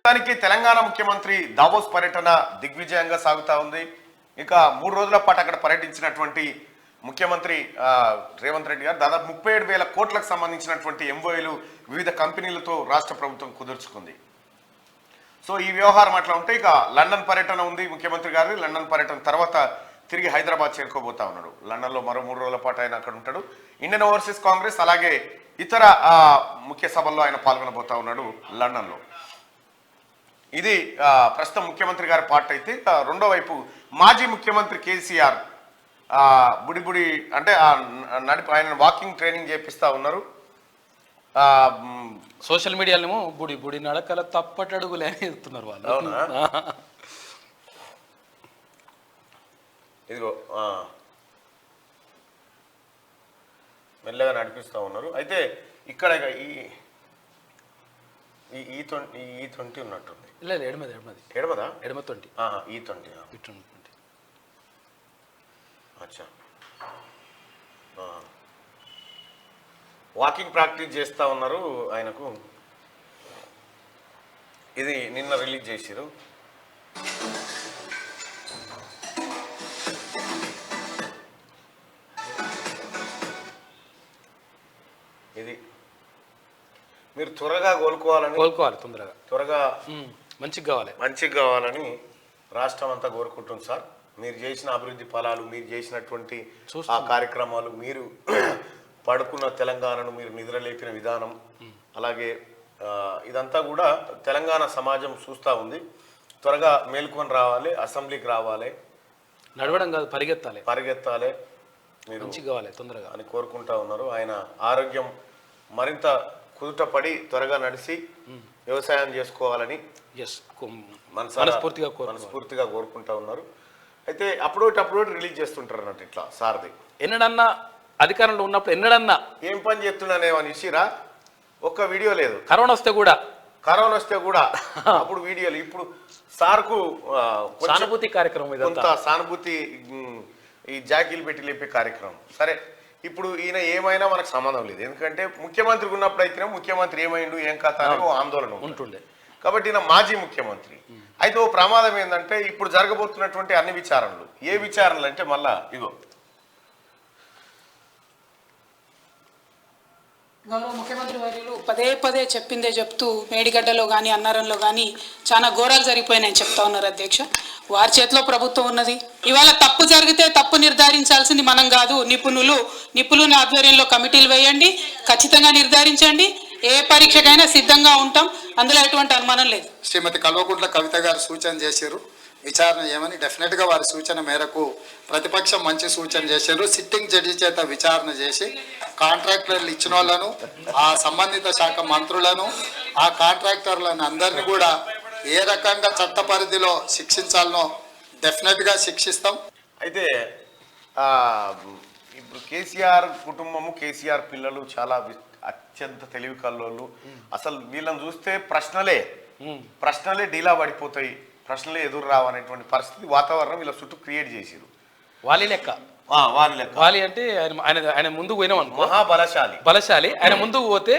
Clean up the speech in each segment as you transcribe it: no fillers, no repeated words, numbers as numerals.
దానికి తెలంగాణ ముఖ్యమంత్రి దావోస్ పర్యటన దిగ్విజయంగా సాగుతా ఉంది. ఇక 3 రోజుల పాటు అక్కడ పర్యటించినటువంటి ముఖ్యమంత్రి రేవంత్ రెడ్డి గారు దాదాపు 37,000 కోట్లకు సంబంధించినటువంటి ఎంఓఏలు వివిధ కంపెనీలతో రాష్ట్ర ప్రభుత్వం కుదుర్చుకుంది. సో ఈ వ్యవహారం అట్లా ఉంటే ఇక లండన్ పర్యటన ఉంది ముఖ్యమంత్రి గారు. లండన్ పర్యటన తర్వాత తిరిగి హైదరాబాద్ చేరుకోబోతా ఉన్నాడు. లండన్లో మరో 3 రోజుల పాటు ఆయన అక్కడ ఉంటాడు. ఇండియన్ ఓవర్సీస్ కాంగ్రెస్ అలాగే ఇతర ముఖ్య సభల్లో ఆయన పాల్గొనబోతా ఉన్నాడు లండన్లో. ఇది ప్రస్తుతం ముఖ్యమంత్రి గారి పార్ట్ అయితే, రెండో వైపు మాజీ ముఖ్యమంత్రి కేసీఆర్ బుడి అంటే ఆయన వాకింగ్ ట్రైనింగ్ చేపిస్తా ఉన్నారు. సోషల్ మీడియాలో బుడి నడకల తప్పటడుగులే చెప్తున్నారు వాళ్ళు. ఇదిగో మెల్లగా నడిపిస్తూ ఉన్నారు. అయితే ఇక్కడ ఈ 20 ఉన్నట్టుంది. లేదు, ఎడమదా ఎడమ 20 ఈ 20 అచ్చా. వాకింగ్ ప్రాక్టీస్ చేస్తూ ఉన్నారు ఆయనకు. ఇది నిన్న రిలీజ్ చేసిరు. ఇది మీరు త్వరగా కోలుకోవాలి, త్వరగా మంచిగా కావాలని రాష్ట్రం అంతా కోరుకుంటుంది సార్. మీరు చేసిన అభివృద్ధి ఫలాలు, మీరు చేసినటువంటి ఆ కార్యక్రమాలు, మీరు పడుకున్న తెలంగాణను మీరు నిద్రలేపిన విధానం, అలాగే ఇదంతా కూడా తెలంగాణ సమాజం చూస్తూ ఉంది. త్వరగా మేల్కొని రావాలి, అసెంబ్లీకి రావాలి, నడవడం కాదు పరిగెత్తాలి, మీరు తొందరగా అని కోరుకుంటా ఉన్నారు. ఆయన ఆరోగ్యం మరింత కుదుటపడి త్వరగా నడిచి వ్యవసాయం చేసుకోవాలని మనస్ఫూర్తిగా కోరుకుంటా ఉన్నారు. అయితే అప్పుడు రిలీజ్ చేస్తుంటారు అన్నట్టు ఇట్లా సార్ది. ఎన్నడన్నా అధికారంలో ఉన్నప్పుడు ఏం పని చేస్తున్నానేమని ఇచ్చిరా, ఒక్క వీడియో లేదు. కరోనా వస్తే కూడా అప్పుడు వీడియోలు. ఇప్పుడు సార్కు సానుభూతి కార్యక్రమం, కొంత సానుభూతి, ఈ జాకీలు పెట్టి లేపే కార్యక్రమం. సరే, ఇప్పుడు ఈయన ఏమైనా మనకు సంబంధం లేదు. ఎందుకంటే ముఖ్యమంత్రికి ఉన్నప్పుడు అయితేనే ముఖ్యమంత్రి ఏమైండు ఏం కథ అని ఓ ఆందోళన ఉంటుండే. కాబట్టి ఈయన మాజీ ముఖ్యమంత్రి. అయితే ఓ ప్రమాదం ఏంటంటే ఇప్పుడు జరగబోతున్నటువంటి అన్ని విచారణలు, ఏ విచారణలు అంటే మళ్ళా ఇగో గౌరవ ముఖ్యమంత్రి వర్యులు పదే చెప్పిందే చెప్తూ మేడిగడ్డలో కానీ అన్నారంలో కానీ చాలా ఘోరాలు జరిగిపోయినాయని చెప్తా ఉన్నారు అధ్యక్ష. వారి చేతిలో ప్రభుత్వం ఉన్నది. ఇవాళ తప్పు జరిగితే తప్పు నిర్ధారించాల్సింది మనం కాదు, నిపుణుల ఆధ్వర్యంలో కమిటీలు వేయండి, ఖచ్చితంగా నిర్ధారించండి. ఏ పరీక్షకైనా సిద్ధంగా ఉంటాం, అందులో ఎటువంటి అనుమానం లేదు. శ్రీమతి కల్వకుంట్ల కవిత గారు సూచన చేశారు విచారణ చేయమని. డెఫినెట్గా వారి సూచన మేరకు ప్రతిపక్షం మంచి సూచన చేశారు. సిట్టింగ్ జడ్జి చేత విచారణ చేసి కాంట్రాక్టర్లు ఇచ్చిన వాళ్ళను, ఆ సంబంధిత శాఖ మంత్రులను, ఆ కాంట్రాక్టర్లను అందరినీ కూడా ఏ రకంగా చట్ట పరిధిలో శిక్షించాలనో డెఫినెట్గా శిక్షిస్తాం. అయితే ఇప్పుడు కేసీఆర్ కుటుంబము, కేసీఆర్ పిల్లలు చాలా అత్యంత తెలివి కల్లోళ్ళు. అసలు వీళ్ళని చూస్తే ప్రశ్నలే డీలా పడిపోతాయి, ప్రశ్నలే ఎదురు రావు అనేటువంటి పరిస్థితి వాతావరణం వీళ్ళ చుట్టూ క్రియేట్ చేసిరు. వాలి లెక్క వాలి అంటే ఆయన ముందుకు పోయినాం అనుకో, బలశాలి. ఆయన ముందుకు పోతే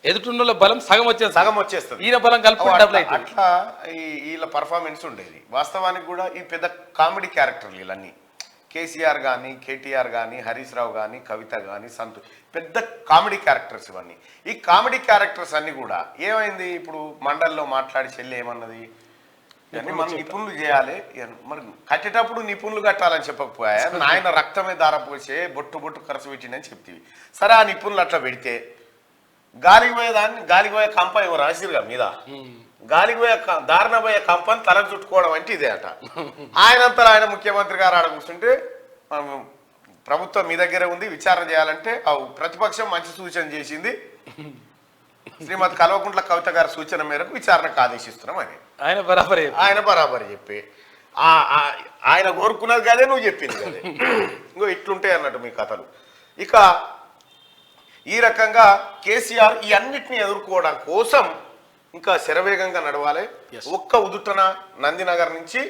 ఎదుటిన్న బలం సగం వచ్చేస్తుంది, ఈయన బలం కలుపుకుంటే అట్లా వీళ్ళ పర్ఫార్మెన్స్ ఉండేది. వాస్తవానికి కూడా ఈ పెద్ద కామెడీ క్యారెక్టర్లు వీళ్ళన్నీ. కేసీఆర్ కానీ, కేటీఆర్ కానీ, హరీష్ రావు కానీ, కవిత కానీ, సంతు పెద్ద కామెడీ క్యారెక్టర్స్ ఇవన్నీ. ఈ కామెడీ క్యారెక్టర్స్ అన్ని కూడా ఏమైంది, ఇప్పుడు మండలిలో మాట్లాడి చెల్లి ఏమన్నది, ఇవన్నీ మనం నిపుణులు చేయాలి. మరి కట్టేటప్పుడు నిపుణులు కట్టాలని చెప్పకపోయా, ఆయన రక్తమే దారపోసే బొట్టు ఖర్చు పెట్టిండని చెప్తీవి. సరే, ఆ నిపుణులు అట్లా పెడితే గాలికి పోయే కంప ఏమో రాసిరుగా మీద, గాలికి పోయే దారిన పోయే కంపని తలకు చుట్టుకోవడం అంటే ఇదే అట. ఆయనంతా ఆయన ముఖ్యమంత్రి గారు ఆడ కూర్చుంటే ప్రభుత్వం మీ దగ్గరే ఉంది, విచారణ చేయాలంటే ప్రతిపక్షం మంచి సూచన చేసింది, శ్రీమతి కల్వకుంట్ల కవిత గారి సూచన మేరకు విచారణకు ఆదేశిస్తున్నాం అని ఆయన బరాబరి చెప్పి ఆయన కోరుకున్నది కదే, నువ్వు చెప్పింది కదే. ఇంకో ఇట్లుంటాయి అన్నట్టు మీ కథలు. ఇక ఈ రకంగా కేసీఆర్ ఈ అన్నిటిని ఎదుర్కోవడం కోసం ఇంకా శరవేగంగా నడవాలి. ఒక్క ఉదుటన నందినగర్ నుంచి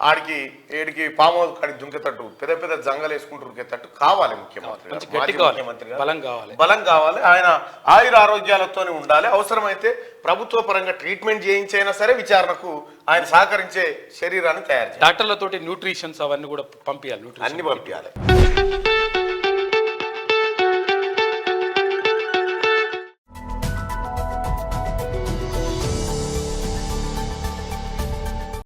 ఆడికి ఏడికి పాము కాడికి దుంకేటట్టు పెద్ద పెద్ద జంగలు వేసుకుంటూ ఉరికేటట్టు కావాలి ముఖ్యమంత్రి మంచి గారు. గట్టి మాజీ కావాలి. ముఖ్యమంత్రి గారు. బలం కావాలి. బలం కావాలి. ఆయన ఆయుర ఆరోగ్యాలతోనే ఉండాలి. అవసరమైతే ప్రభుత్వ పరంగా ట్రీట్మెంట్ చేయించైనా సరే విచారణకు ఆయన సహకరించే శరీరాన్ని తయారు చేయాలి. డాక్టర్లతోటి న్యూట్రిషన్స్ అవన్నీ కూడా పంపించాలి. అన్ని పంపించాలి.